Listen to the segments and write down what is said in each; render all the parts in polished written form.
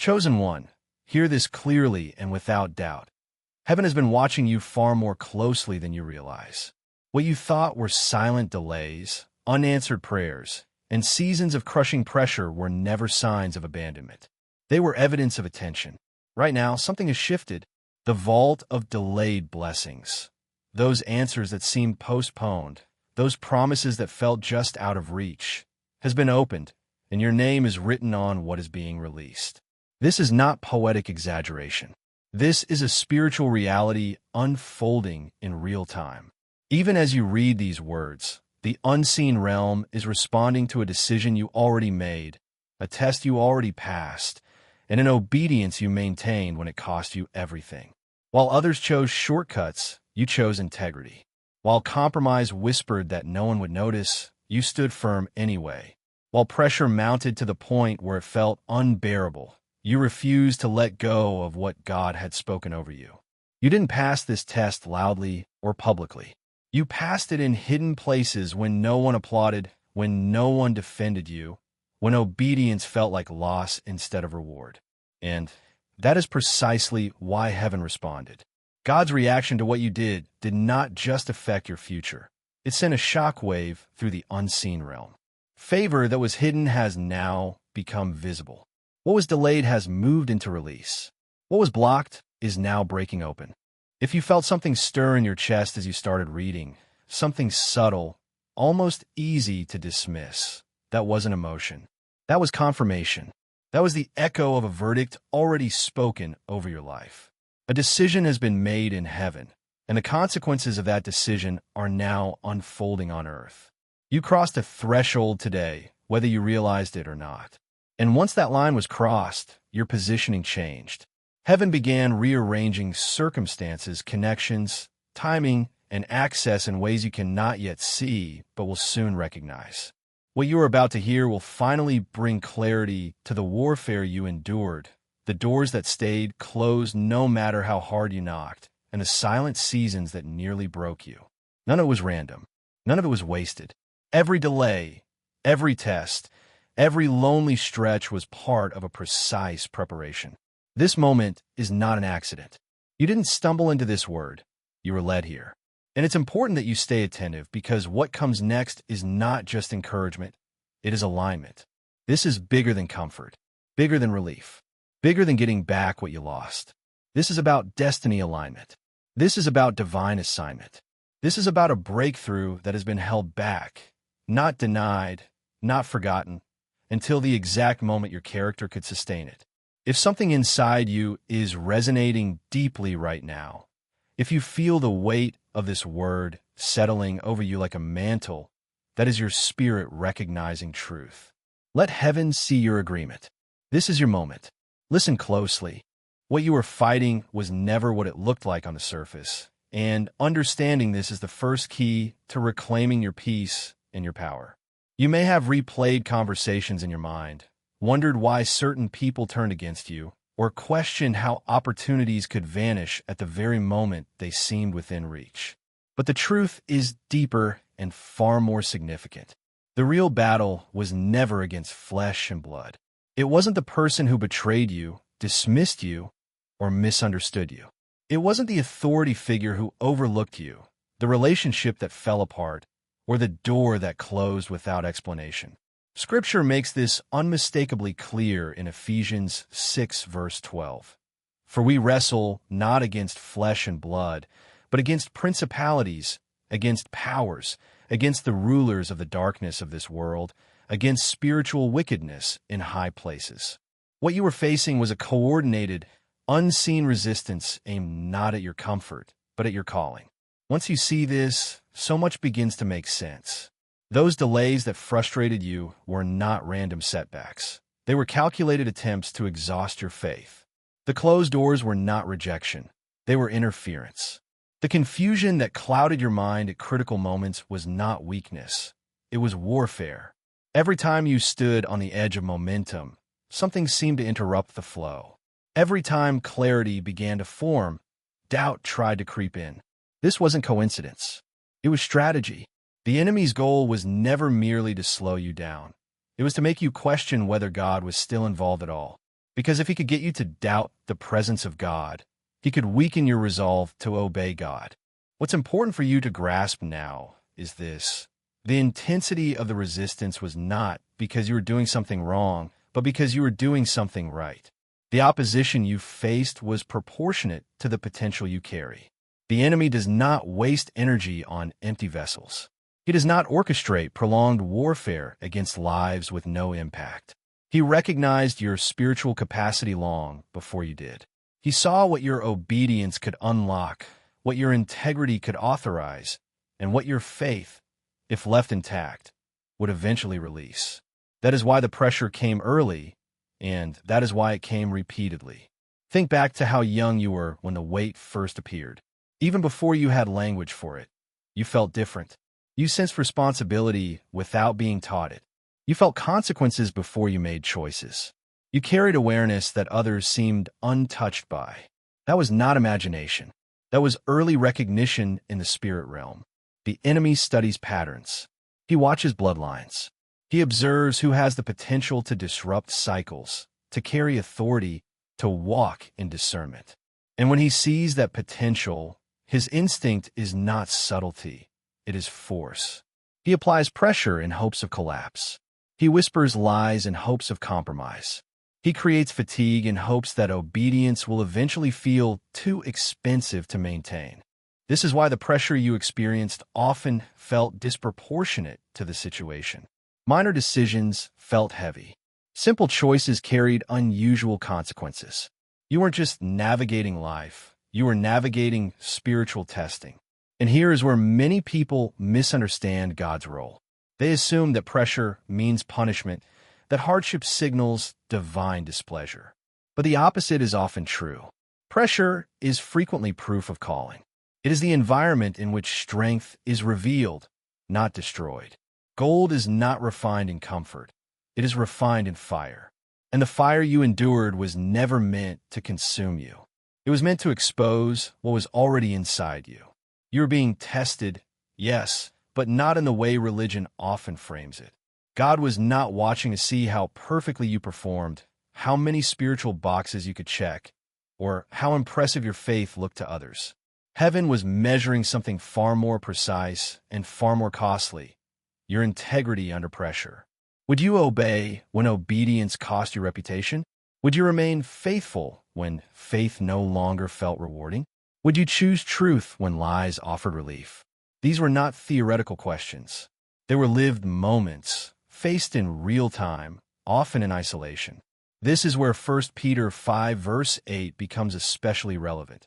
Chosen one, hear this clearly and without doubt. Heaven has been watching you far more closely than you realize. What you thought were silent delays, unanswered prayers, and seasons of crushing pressure were never signs of abandonment. They were evidence of attention. Right now, something has shifted. The vault of delayed blessings. Those answers that seemed postponed, those promises that felt just out of reach, has been opened, and your name is written on what is being released. This is not poetic exaggeration. This is a spiritual reality unfolding in real time. Even as you read these words, the unseen realm is responding to a decision you already made, a test you already passed, and an obedience you maintained when it cost you everything. While others chose shortcuts, you chose integrity. While compromise whispered that no one would notice, you stood firm anyway. While pressure mounted to the point where it felt unbearable, you refused to let go of what God had spoken over you. You didn't pass this test loudly or publicly. You passed it in hidden places when no one applauded, when no one defended you, when obedience felt like loss instead of reward. And that is precisely why heaven responded. God's reaction to what you did not just affect your future. It sent a shockwave through the unseen realm. Favor that was hidden has now become visible. What was delayed has moved into release. What was blocked is now breaking open. If you felt something stir in your chest as you started reading, something subtle, almost easy to dismiss, that wasn't emotion. That was confirmation. That was the echo of a verdict already spoken over your life. A decision has been made in heaven, and the consequences of that decision are now unfolding on earth. You crossed a threshold today, whether you realized it or not. And once that line was crossed, your positioning changed. Heaven began rearranging circumstances, connections, timing, and access in ways you cannot yet see, but will soon recognize. What you are about to hear will finally bring clarity to the warfare you endured, the doors that stayed closed no matter how hard you knocked, and the silent seasons that nearly broke you. None of it was random. None of it was wasted. Every delay, every test, every lonely stretch was part of a precise preparation. This moment is not an accident. You didn't stumble into this word. You were led here. And it's important that you stay attentive because what comes next is not just encouragement. It is alignment. This is bigger than comfort, bigger than relief, bigger than getting back what you lost. This is about destiny alignment. This is about divine assignment. This is about a breakthrough that has been held back, not denied, not forgotten, until the exact moment your character could sustain it. If something inside you is resonating deeply right now, if you feel the weight of this word settling over you like a mantle, that is your spirit recognizing truth. Let heaven see your agreement. This is your moment. Listen closely. What you were fighting was never what it looked like on the surface, and understanding this is the first key to reclaiming your peace and your power. You may have replayed conversations in your mind, wondered why certain people turned against you, or questioned how opportunities could vanish at the very moment they seemed within reach. But the truth is deeper and far more significant. The real battle was never against flesh and blood. It wasn't the person who betrayed you, dismissed you, or misunderstood you. It wasn't the authority figure who overlooked you, the relationship that fell apart, or the door that closed without explanation. Scripture makes this unmistakably clear in Ephesians 6, verse 12. For we wrestle not against flesh and blood, but against principalities, against powers, against the rulers of the darkness of this world, against spiritual wickedness in high places. What you were facing was a coordinated, unseen resistance aimed not at your comfort, but at your calling. Once you see this, so much begins to make sense. Those delays that frustrated you were not random setbacks. They were calculated attempts to exhaust your faith. The closed doors were not rejection. They were interference. The confusion that clouded your mind at critical moments was not weakness. It was warfare. Every time you stood on the edge of momentum, something seemed to interrupt the flow. Every time clarity began to form, doubt tried to creep in. This wasn't coincidence. It was strategy. The enemy's goal was never merely to slow you down. It was to make you question whether God was still involved at all. Because if he could get you to doubt the presence of God, he could weaken your resolve to obey God. What's important for you to grasp now is this. The intensity of the resistance was not because you were doing something wrong, but because you were doing something right. The opposition you faced was proportionate to the potential you carry. The enemy does not waste energy on empty vessels. He does not orchestrate prolonged warfare against lives with no impact. He recognized your spiritual capacity long before you did. He saw what your obedience could unlock, what your integrity could authorize, and what your faith, if left intact, would eventually release. That is why the pressure came early, and that is why it came repeatedly. Think back to how young you were when the weight first appeared. Even before you had language for it, you felt different. You sensed responsibility without being taught it. You felt consequences before you made choices. You carried awareness that others seemed untouched by. That was not imagination. That was early recognition in the spirit realm. The enemy studies patterns. He watches bloodlines. He observes who has the potential to disrupt cycles, to carry authority, to walk in discernment. And when he sees that potential, his instinct is not subtlety, it is force. He applies pressure in hopes of collapse. He whispers lies in hopes of compromise. He creates fatigue in hopes that obedience will eventually feel too expensive to maintain. This is why the pressure you experienced often felt disproportionate to the situation. Minor decisions felt heavy. Simple choices carried unusual consequences. You weren't just navigating life, you were navigating spiritual testing. And here is where many people misunderstand God's role. They assume that pressure means punishment, that hardship signals divine displeasure. But the opposite is often true. Pressure is frequently proof of calling. It is the environment in which strength is revealed, not destroyed. Gold is not refined in comfort. It is refined in fire. And the fire you endured was never meant to consume you. It was meant to expose what was already inside you. You were being tested, yes, but not in the way religion often frames it. God was not watching to see how perfectly you performed, how many spiritual boxes you could check, or how impressive your faith looked to others. Heaven was measuring something far more precise and far more costly: your integrity under pressure. Would you obey when obedience cost your reputation? Would you remain faithful when faith no longer felt rewarding? Would you choose truth when lies offered relief? These were not theoretical questions. They were lived moments, faced in real time, often in isolation. This is where 1 Peter 5 verse 8 becomes especially relevant.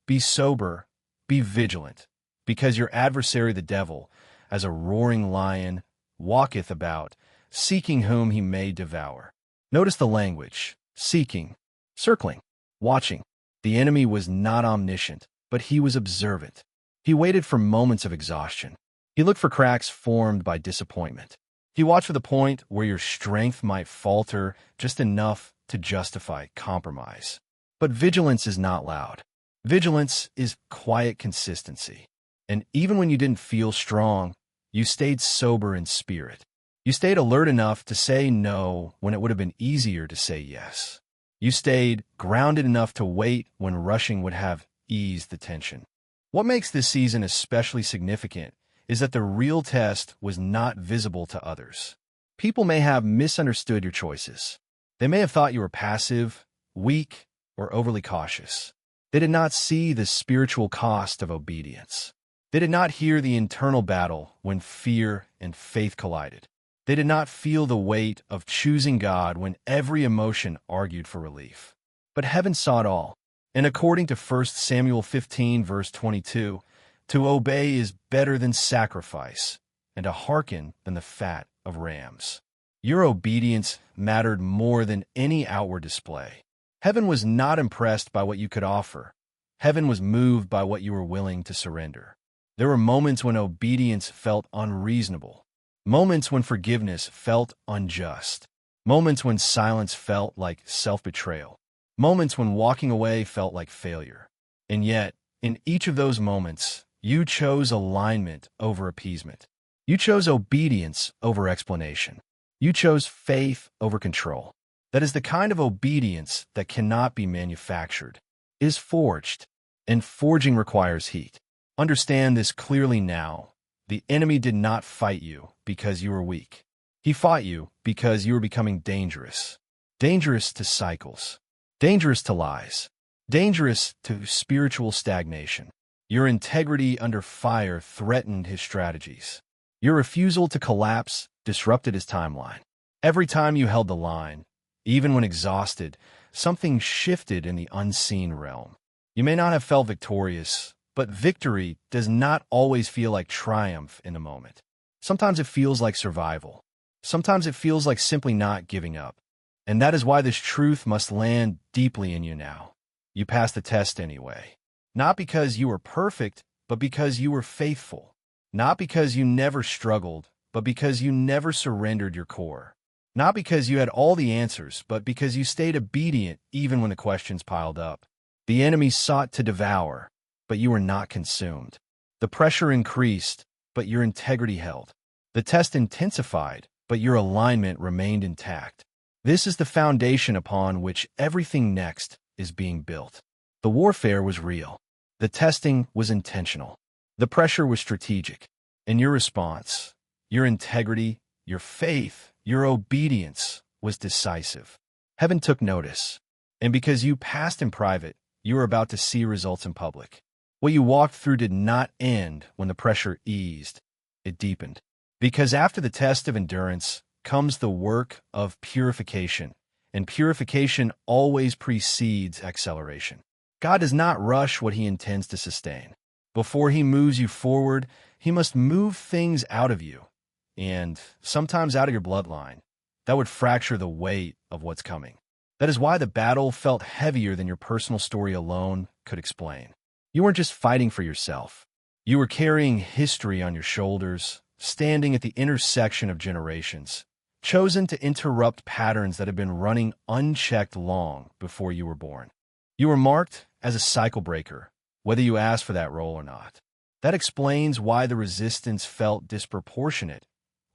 Be sober, be vigilant, because your adversary the devil, as a roaring lion, walketh about, seeking whom he may devour. Notice the language: seeking, circling, watching. The enemy was not omniscient, but he was observant. He waited for moments of exhaustion. He looked for cracks formed by disappointment. He watched for the point where your strength might falter just enough to justify compromise. But vigilance is not loud. Vigilance is quiet consistency. And even when you didn't feel strong, you stayed sober in spirit. You stayed alert enough to say no when it would have been easier to say yes. You stayed grounded enough to wait when rushing would have eased the tension. What makes this season especially significant is that the real test was not visible to others. People may have misunderstood your choices. They may have thought you were passive, weak, or overly cautious. They did not see the spiritual cost of obedience. They did not hear the internal battle when fear and faith collided. They did not feel the weight of choosing God when every emotion argued for relief. But heaven saw it all. And according to 1 Samuel 15, verse 22, to obey is better than sacrifice, and to hearken than the fat of rams. Your obedience mattered more than any outward display. Heaven was not impressed by what you could offer. Heaven was moved by what you were willing to surrender. There were moments when obedience felt unreasonable. Moments when forgiveness felt unjust. Moments when silence felt like self-betrayal. Moments when walking away felt like failure. And yet, in each of those moments, you chose alignment over appeasement. You chose obedience over explanation. You chose faith over control. That is the kind of obedience that cannot be manufactured. It is forged, and forging requires heat. Understand this clearly now. The enemy did not fight you because you were weak. He fought you because you were becoming dangerous. Dangerous to cycles. Dangerous to lies. Dangerous to spiritual stagnation. Your integrity under fire threatened his strategies. Your refusal to collapse disrupted his timeline. Every time you held the line, even when exhausted, something shifted in the unseen realm. You may not have felt victorious, but victory does not always feel like triumph in the moment. Sometimes it feels like survival. Sometimes it feels like simply not giving up. And that is why this truth must land deeply in you now. You passed the test anyway. Not because you were perfect, but because you were faithful. Not because you never struggled, but because you never surrendered your core. Not because you had all the answers, but because you stayed obedient even when the questions piled up. The enemy sought to devour, but you were not consumed. The pressure increased, but your integrity held. The test intensified, but your alignment remained intact. This is the foundation upon which everything next is being built. The warfare was real. The testing was intentional. The pressure was strategic. And your response, your integrity, your faith, your obedience was decisive. Heaven took notice. And because you passed in private, you were about to see results in public. What you walked through did not end when the pressure eased. It deepened. Because after the test of endurance comes the work of purification, and purification always precedes acceleration. God does not rush what he intends to sustain. Before he moves you forward, he must move things out of you, and sometimes out of your bloodline, that would fracture the weight of what's coming. That is why the battle felt heavier than your personal story alone could explain. You weren't just fighting for yourself. You were carrying history on your shoulders, standing at the intersection of generations, chosen to interrupt patterns that had been running unchecked long before you were born. You were marked as a cycle breaker, whether you asked for that role or not. That explains why the resistance felt disproportionate,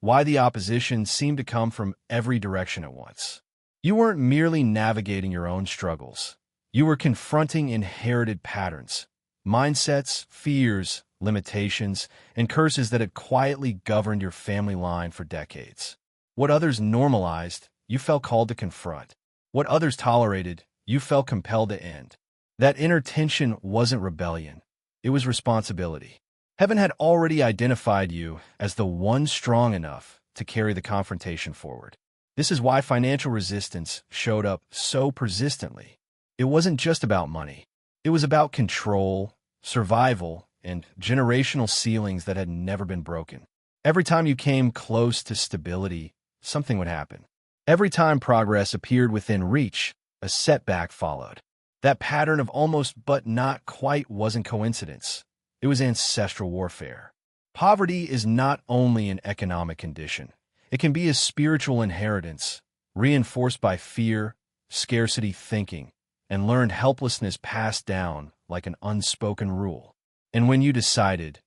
why the opposition seemed to come from every direction at once. You weren't merely navigating your own struggles. You were confronting inherited patterns, mindsets, fears, limitations, and curses that had quietly governed your family line for decades. What others normalized, you felt called to confront. What others tolerated, you felt compelled to end. That inner tension wasn't rebellion. It was responsibility. Heaven had already identified you as the one strong enough to carry the confrontation forward. This is why financial resistance showed up so persistently. It wasn't just about money. It was about control, survival, and generational ceilings that had never been broken. Every time you came close to stability, something would happen. Every time progress appeared within reach, a setback followed. That pattern of almost but not quite wasn't coincidence. It was ancestral warfare. Poverty is not only an economic condition. It can be a spiritual inheritance, reinforced by fear, scarcity thinking, and learned helplessness passed down like an unspoken rule. And when you decided,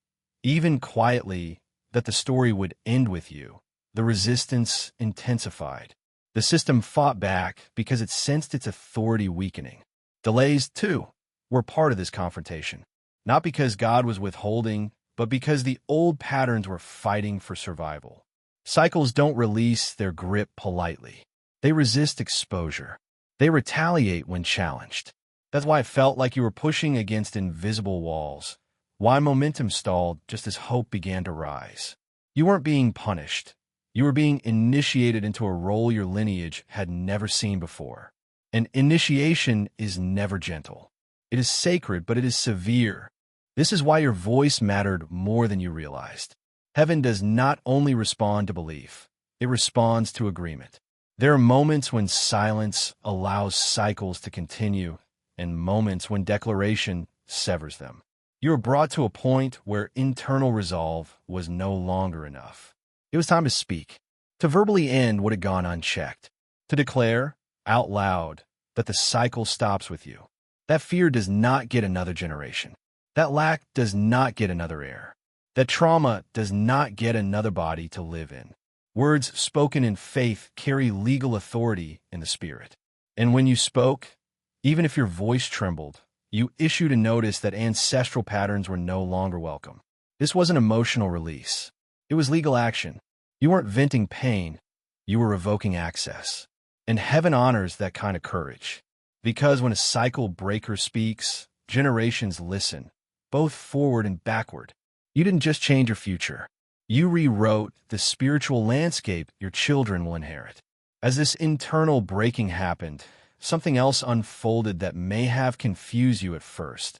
even quietly, that the story would end with you, the resistance intensified. The system fought back because it sensed its authority weakening. Delays, too, were part of this confrontation. Not because God was withholding, but because the old patterns were fighting for survival. Cycles don't release their grip politely. They resist exposure. They retaliate when challenged. That's why it felt like you were pushing against invisible walls. Why momentum stalled just as hope began to rise. You weren't being punished. You were being initiated into a role your lineage had never seen before. And initiation is never gentle. It is sacred, but it is severe. This is why your voice mattered more than you realized. Heaven does not only respond to belief, it responds to agreement. There are moments when silence allows cycles to continue, and moments when declaration severs them. You were brought to a point where internal resolve was no longer enough. It was time to speak, to verbally end what had gone unchecked, to declare, out loud, that the cycle stops with you. That fear does not get another generation. That lack does not get another heir. That trauma does not get another body to live in. Words spoken in faith carry legal authority in the Spirit. And when you spoke, even if your voice trembled, you issued a notice that ancestral patterns were no longer welcome. This wasn't emotional release. It was legal action. You weren't venting pain. You were revoking access. And heaven honors that kind of courage. Because when a cycle breaker speaks, generations listen, both forward and backward. You didn't just change your future. You rewrote the spiritual landscape your children will inherit. As this internal breaking happened, something else unfolded that may have confused you at first.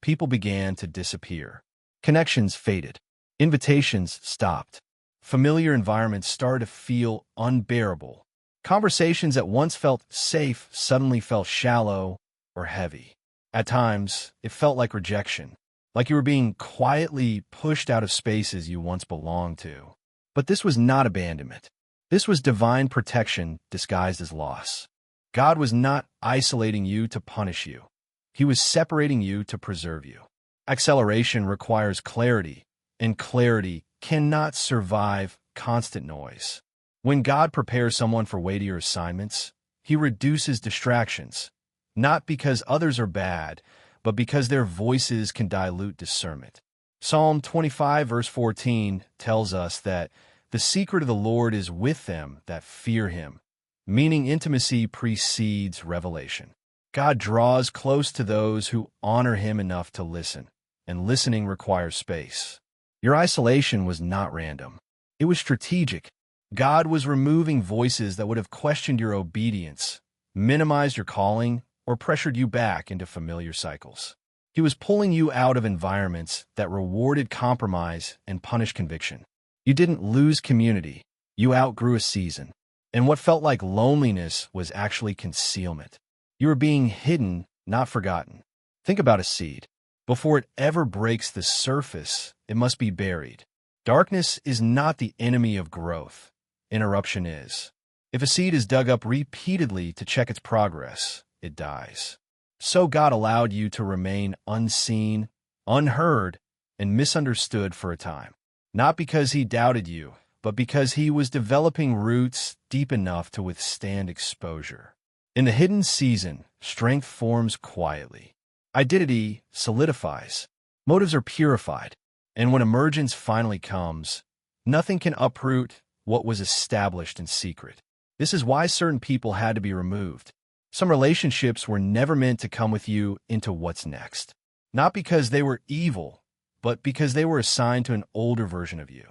People began to disappear. Connections faded. Invitations stopped. Familiar environments started to feel unbearable. Conversations that once felt safe suddenly felt shallow or heavy. At times, it felt like rejection, like you were being quietly pushed out of spaces you once belonged to. But this was not abandonment. This was divine protection disguised as loss. God was not isolating you to punish you. He was separating you to preserve you. Acceleration requires clarity, and clarity cannot survive constant noise. When God prepares someone for weightier assignments, He reduces distractions, not because others are bad, but because their voices can dilute discernment. Psalm 25, verse 14 tells us that the secret of the Lord is with them that fear Him, meaning intimacy precedes revelation. God draws close to those who honor Him enough to listen, and listening requires space. Your isolation was not random. It was strategic. God was removing voices that would have questioned your obedience, minimized your calling, or pressured you back into familiar cycles. He was pulling you out of environments that rewarded compromise and punished conviction. You didn't lose community. You outgrew a season. And what felt like loneliness was actually concealment. You were being hidden, not forgotten. Think about a seed. Before it ever breaks the surface, it must be buried. Darkness is not the enemy of growth. Interruption is. If a seed is dug up repeatedly to check its progress, it dies. So God allowed you to remain unseen, unheard, and misunderstood for a time. Not because He doubted you, but because He was developing roots deep enough to withstand exposure. In the hidden season, strength forms quietly. Identity solidifies. Motives are purified. And when emergence finally comes, nothing can uproot what was established in secret. This is why certain people had to be removed. Some relationships were never meant to come with you into what's next. Not because they were evil, but because they were assigned to an older version of you.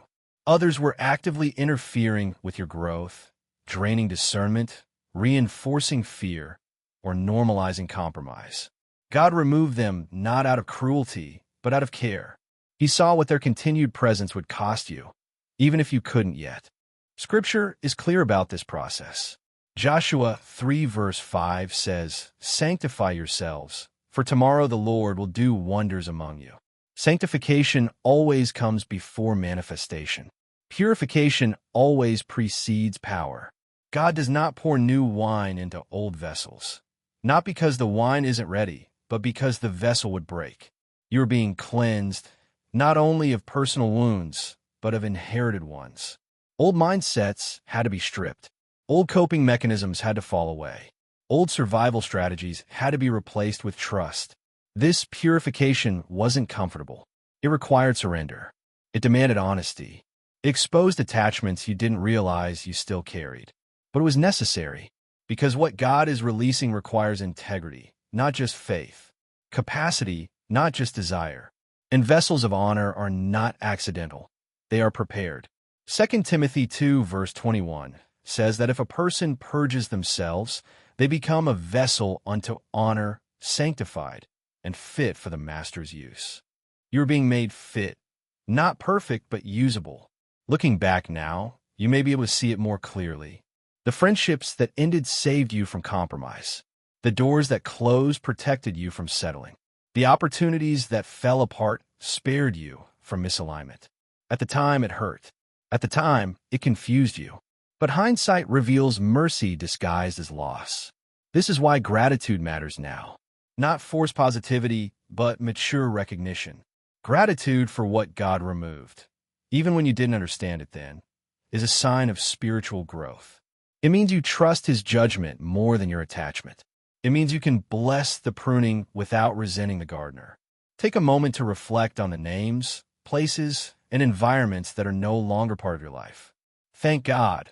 Others were actively interfering with your growth, draining discernment, reinforcing fear, or normalizing compromise. God removed them not out of cruelty, but out of care. He saw what their continued presence would cost you, even if you couldn't yet. Scripture is clear about this process. Joshua 3 verse 5 says, "Sanctify yourselves, for tomorrow the Lord will do wonders among you." Sanctification always comes before manifestation. Purification always precedes power. God does not pour new wine into old vessels. Not because the wine isn't ready, but because the vessel would break. You are being cleansed, not only of personal wounds, but of inherited ones. Old mindsets had to be stripped. Old coping mechanisms had to fall away. Old survival strategies had to be replaced with trust. This purification wasn't comfortable. It required surrender. It demanded honesty. It exposed attachments you didn't realize you still carried. But it was necessary, because what God is releasing requires integrity, not just faith. Capacity, not just desire. And vessels of honor are not accidental. They are prepared. 2 Timothy 2 verse 21 says that if a person purges themselves, they become a vessel unto honor, sanctified, and fit for the master's use. You're being made fit, not perfect, but usable. Looking back now, you may be able to see it more clearly. The friendships that ended saved you from compromise. The doors that closed protected you from settling. The opportunities that fell apart spared you from misalignment. At the time, it hurt. At the time, it confused you. But hindsight reveals mercy disguised as loss. This is why gratitude matters now. Not forced positivity, but mature recognition. Gratitude for what God removed, even when you didn't understand it then. is a sign of spiritual growth. It means you trust His judgment more than your attachment. It means you can bless the pruning without resenting the gardener. Take a moment to reflect on the names, places, and environments that are no longer part of your life. Thank God,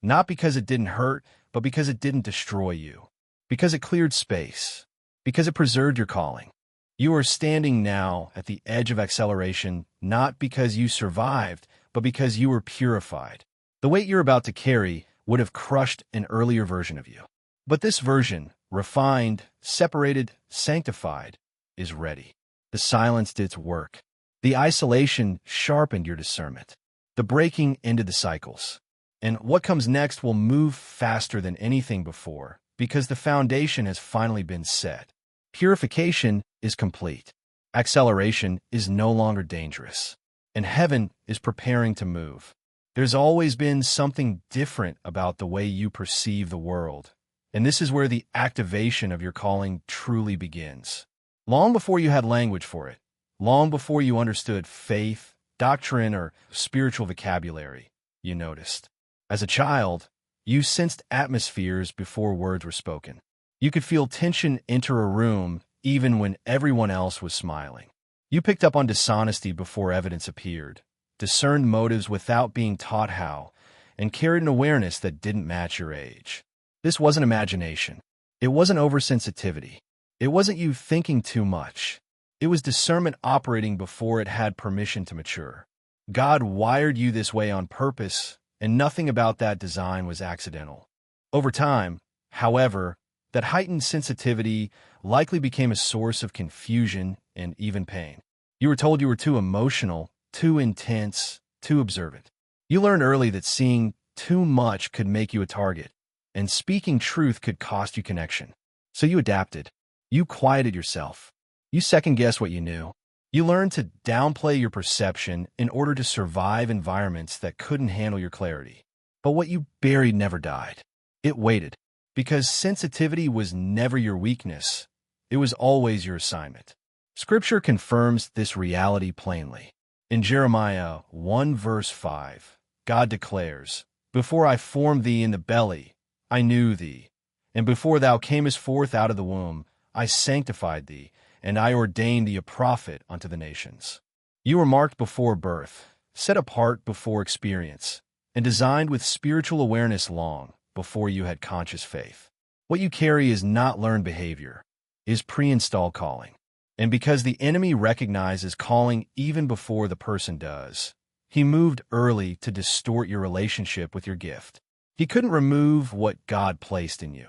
not because it didn't hurt, but because it didn't destroy you, because it cleared space, because it preserved your calling. You are standing now at the edge of acceleration, not because you survived, but because you were purified. The weight you're about to carry would have crushed an earlier version of you. But this version, refined, separated, sanctified, is ready. The silence did its work. The isolation sharpened your discernment. The breaking ended the cycles. And what comes next will move faster than anything before, because the foundation has finally been set. Purification is complete. Acceleration is no longer dangerous. And heaven is preparing to move. There's always been something different about the way you perceive the world. And this is where the activation of your calling truly begins. Long before you had language for it, long before you understood faith, doctrine, or spiritual vocabulary, you noticed. As a child, you sensed atmospheres before words were spoken. You could feel tension enter a room even when everyone else was smiling. You picked up on dishonesty before evidence appeared, discerned motives without being taught how, and carried an awareness that didn't match your age. This wasn't imagination. It wasn't oversensitivity. It wasn't you thinking too much. It was discernment operating before it had permission to mature. God wired you this way on purpose, and nothing about that design was accidental. Over time, however, that heightened sensitivity likely became a source of confusion and even pain. You were told you were too emotional, too intense, too observant. You learned early that seeing too much could make you a target, and speaking truth could cost you connection. So you adapted. You quieted yourself. You second-guessed what you knew. You learned to downplay your perception in order to survive environments that couldn't handle your clarity. But what you buried never died. It waited. Because sensitivity was never your weakness. It was always your assignment. Scripture confirms this reality plainly. In Jeremiah 1 verse 5, God declares, "Before I formed thee in the belly, I knew thee. And before thou camest forth out of the womb, I sanctified thee, and I ordained thee a prophet unto the nations." You were marked before birth, set apart before experience, and designed with spiritual awareness long before you had conscious faith. What you carry is not learned behavior, is pre-installed calling. And because the enemy recognizes calling even before the person does, he moved early to distort your relationship with your gift. He couldn't remove what God placed in you,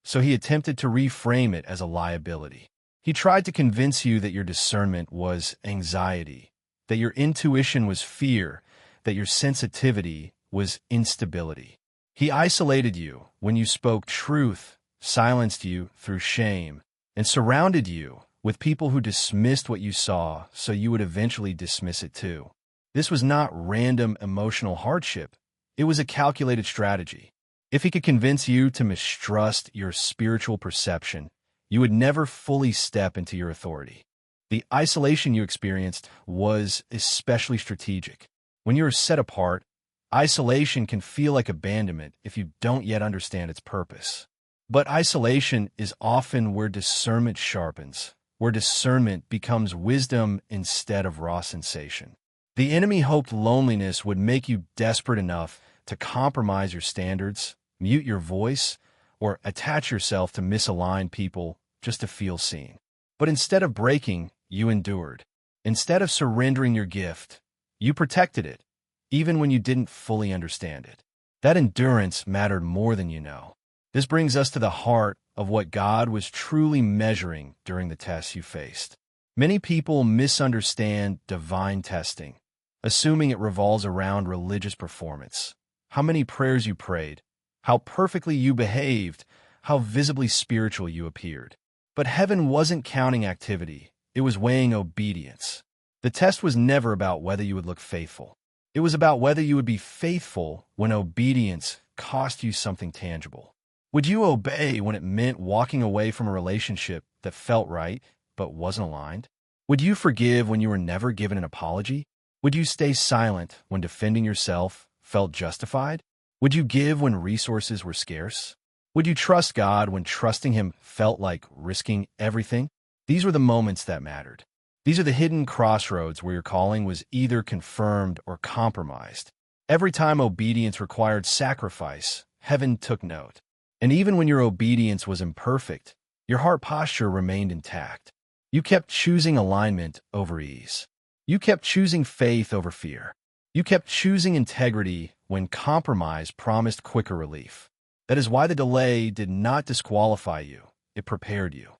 so he attempted to reframe it as a liability. He tried to convince you that your discernment was anxiety, that your intuition was fear, that your sensitivity was instability. He isolated you when you spoke truth, silenced you through shame, and surrounded you with people who dismissed what you saw so you would eventually dismiss it too. This was not random emotional hardship. It was a calculated strategy. If he could convince you to mistrust your spiritual perception, you would never fully step into your authority. The isolation you experienced was especially strategic. When you are set apart, isolation can feel like abandonment if you don't yet understand its purpose. But isolation is often where discernment sharpens, where discernment becomes wisdom instead of raw sensation. The enemy hoped loneliness would make you desperate enough to compromise your standards, mute your voice, or attach yourself to misaligned people just to feel seen. But instead of breaking, you endured. Instead of surrendering your gift, you protected it, even when you didn't fully understand it. That endurance mattered more than you know. This brings us to the heart of what God was truly measuring during the tests you faced. Many people misunderstand divine testing, assuming it revolves around religious performance. How many prayers you prayed, how perfectly you behaved, how visibly spiritual you appeared. But heaven wasn't counting activity, it was weighing obedience. The test was never about whether you would look faithful. It was about whether you would be faithful when obedience cost you something tangible. Would you obey when it meant walking away from a relationship that felt right but wasn't aligned? Would you forgive when you were never given an apology? Would you stay silent when defending yourself felt justified? Would you give when resources were scarce? Would you trust God when trusting Him felt like risking everything? These were the moments that mattered. These are the hidden crossroads where your calling was either confirmed or compromised. Every time obedience required sacrifice, heaven took note. And even when your obedience was imperfect, your heart posture remained intact. You kept choosing alignment over ease. You kept choosing faith over fear. You kept choosing integrity when compromise promised quicker relief. That is why the delay did not disqualify you. It prepared you.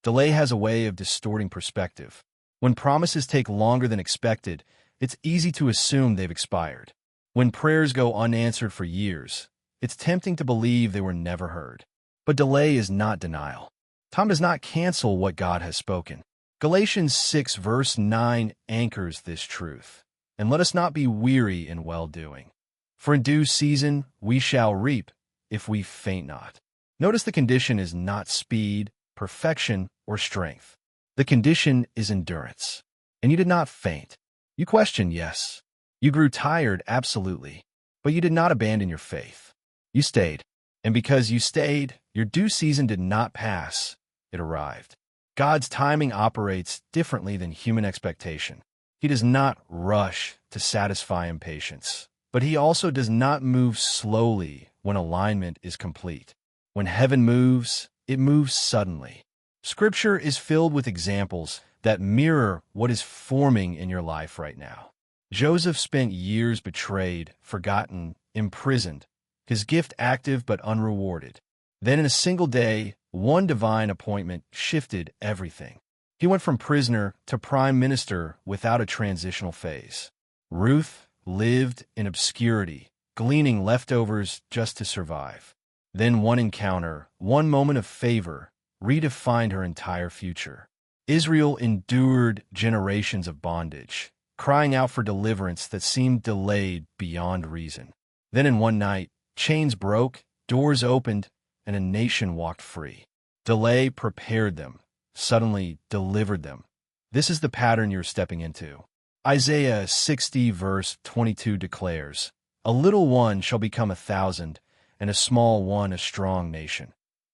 Delay has a way of distorting perspective. When promises take longer than expected, it's easy to assume they've expired. When prayers go unanswered for years, it's tempting to believe they were never heard. But delay is not denial. Time does not cancel what God has spoken. Galatians 6 verse 9 anchors this truth. And let us not be weary in well-doing. For in due season we shall reap, if we faint not. Notice the condition is not speed, perfection, or strength. The condition is endurance. And you did not faint. You questioned, yes. You grew tired, absolutely. But you did not abandon your faith. You stayed. And because you stayed, your due season did not pass. It arrived. God's timing operates differently than human expectation. He does not rush to satisfy impatience. But He also does not move slowly when alignment is complete. When heaven moves, it moves suddenly. Scripture is filled with examples that mirror what is forming in your life right now. Joseph spent years betrayed, forgotten, imprisoned, his gift active but unrewarded. Then in a single day, one divine appointment shifted everything. He went from prisoner to prime minister without a transitional phase. Ruth lived in obscurity, gleaning leftovers just to survive. Then one encounter, one moment of favor, redefined her entire future. Israel endured generations of bondage, crying out for deliverance that seemed delayed beyond reason. Then in one night, chains broke, doors opened, and a nation walked free. Delay prepared them, suddenly delivered them. This is the pattern you're stepping into. Isaiah 60 verse 22 declares, "A little one shall become 1,000, and a small one a strong nation.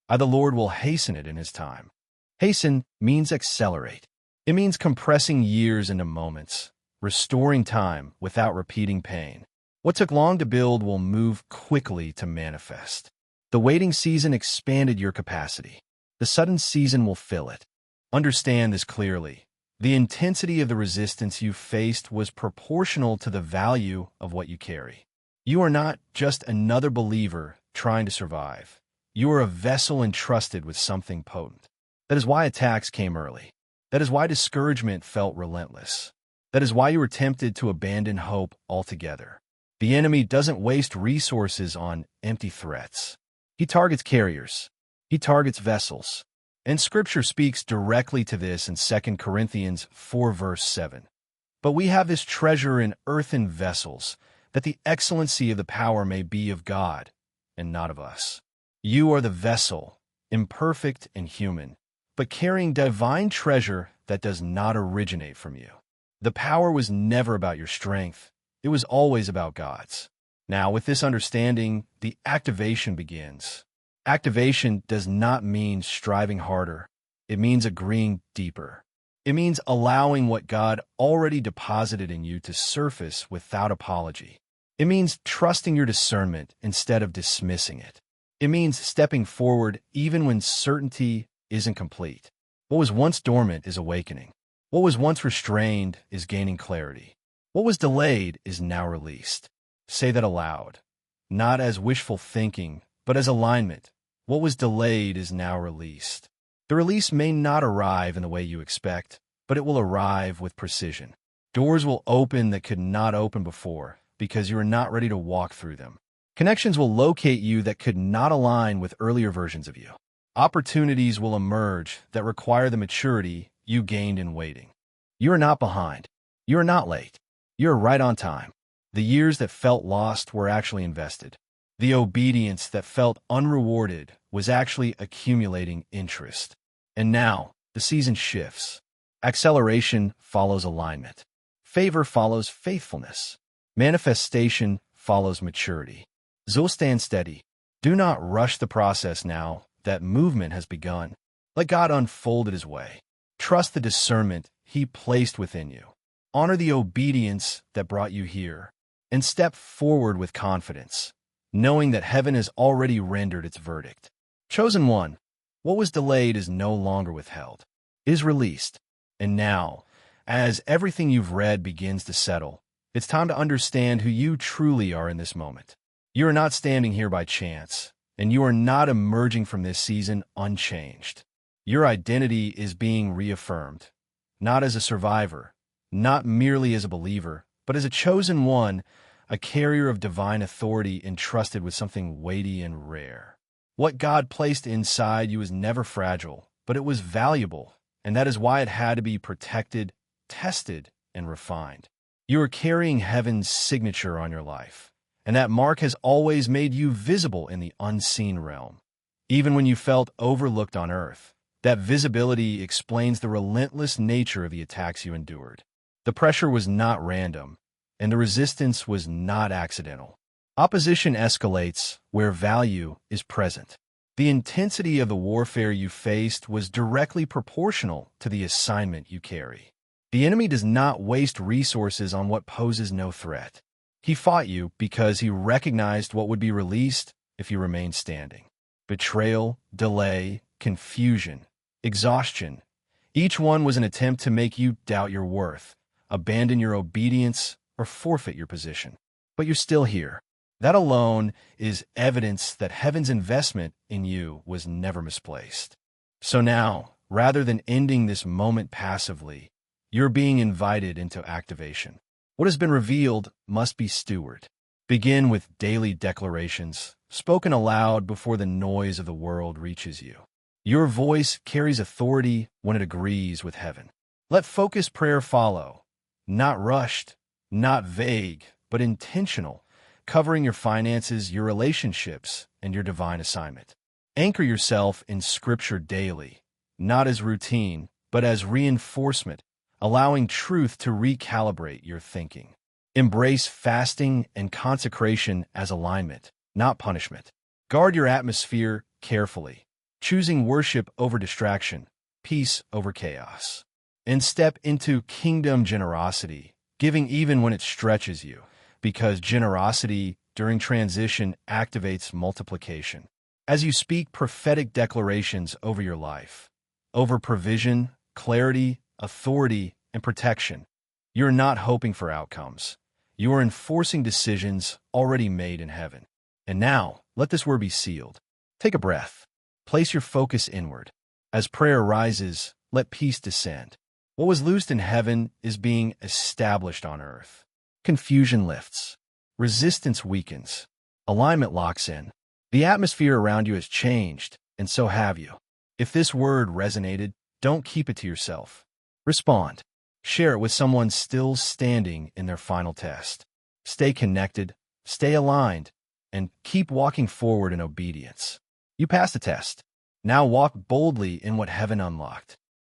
I, the Lord, will hasten it in His time." Hasten means accelerate. It means compressing years into moments, restoring time without repeating pain. What took long to build will move quickly to manifest. The waiting season expanded your capacity. The sudden season will fill it. Understand this clearly. The intensity of the resistance you faced was proportional to the value of what you carry. You are not just another believer trying to survive. You are a vessel entrusted with something potent. That is why attacks came early. That is why discouragement felt relentless. That is why you were tempted to abandon hope altogether. The enemy doesn't waste resources on empty threats. He targets carriers. He targets vessels. And Scripture speaks directly to this in 2 Corinthians 4 verse 7. But we have this treasure in earthen vessels, that the excellency of the power may be of God, and not of us. You are the vessel, imperfect and human, but carrying divine treasure that does not originate from you. The power was never about your strength. It was always about God's. Now, with this understanding, the activation begins. Activation does not mean striving harder. It means agreeing deeper. It means allowing what God already deposited in you to surface without apology. It means trusting your discernment instead of dismissing it. It means stepping forward even when certainty isn't complete. What was once dormant is awakening. What was once restrained is gaining clarity. What was delayed is now released. Say that aloud, not as wishful thinking, but as alignment. What was delayed is now released. The release may not arrive in the way you expect, but it will arrive with precision. Doors will open that could not open before because you are not ready to walk through them. Connections will locate you that could not align with earlier versions of you. Opportunities will emerge that require the maturity you gained in waiting. You are not behind. You are not late. You are right on time. The years that felt lost were actually invested. The obedience that felt unrewarded was actually accumulating interest. And now, the season shifts. Acceleration follows alignment. Favor follows faithfulness. Manifestation follows maturity. So stand steady. Do not rush the process now that movement has begun. Let God unfold it His way. Trust the discernment He placed within you. Honor the obedience that brought you here, and step forward with confidence, knowing that heaven has already rendered its verdict. Chosen one, what was delayed is no longer withheld, is released. And now, as everything you've read begins to settle, it's time to understand who you truly are in this moment. You are not standing here by chance, and you are not emerging from this season unchanged. Your identity is being reaffirmed, not as a survivor, not merely as a believer, but as a chosen one, a carrier of divine authority entrusted with something weighty and rare. What God placed inside you is never fragile, but it was valuable, and that is why it had to be protected, tested, and refined. You are carrying heaven's signature on your life, and that mark has always made you visible in the unseen realm. Even when you felt overlooked on earth, that visibility explains the relentless nature of the attacks you endured. The pressure was not random, and the resistance was not accidental. Opposition escalates where value is present. The intensity of the warfare you faced was directly proportional to the assignment you carry. The enemy does not waste resources on what poses no threat. He fought you because he recognized what would be released if you remained standing. Betrayal, delay, confusion, exhaustion. Each one was an attempt to make you doubt your worth, abandon your obedience, or forfeit your position. But you're still here. That alone is evidence that heaven's investment in you was never misplaced. So now, rather than ending this moment passively, you're being invited into activation. What has been revealed must be stewarded. Begin with daily declarations, spoken aloud before the noise of the world reaches you. Your voice carries authority when it agrees with heaven. Let focused prayer follow, not rushed, not vague, but intentional, covering your finances, your relationships, and your divine assignment. Anchor yourself in Scripture daily, not as routine, but as reinforcement, allowing truth to recalibrate your thinking. Embrace fasting and consecration as alignment, not punishment. Guard your atmosphere carefully, choosing worship over distraction, peace over chaos. And step into kingdom generosity, giving even when it stretches you, because generosity during transition activates multiplication. As you speak prophetic declarations over your life, over provision, clarity, authority, and protection, you're not hoping for outcomes. You are enforcing decisions already made in heaven. And now, let this word be sealed. Take a breath. Place your focus inward. As prayer rises, let peace descend. What was loosed in heaven is being established on earth. Confusion lifts. Resistance weakens. Alignment locks in. The atmosphere around you has changed, and so have you. If this word resonated, don't keep it to yourself. Respond. Share it with someone still standing in their final test. Stay connected, stay aligned, and keep walking forward in obedience. You passed the test. Now walk boldly in what heaven unlocked.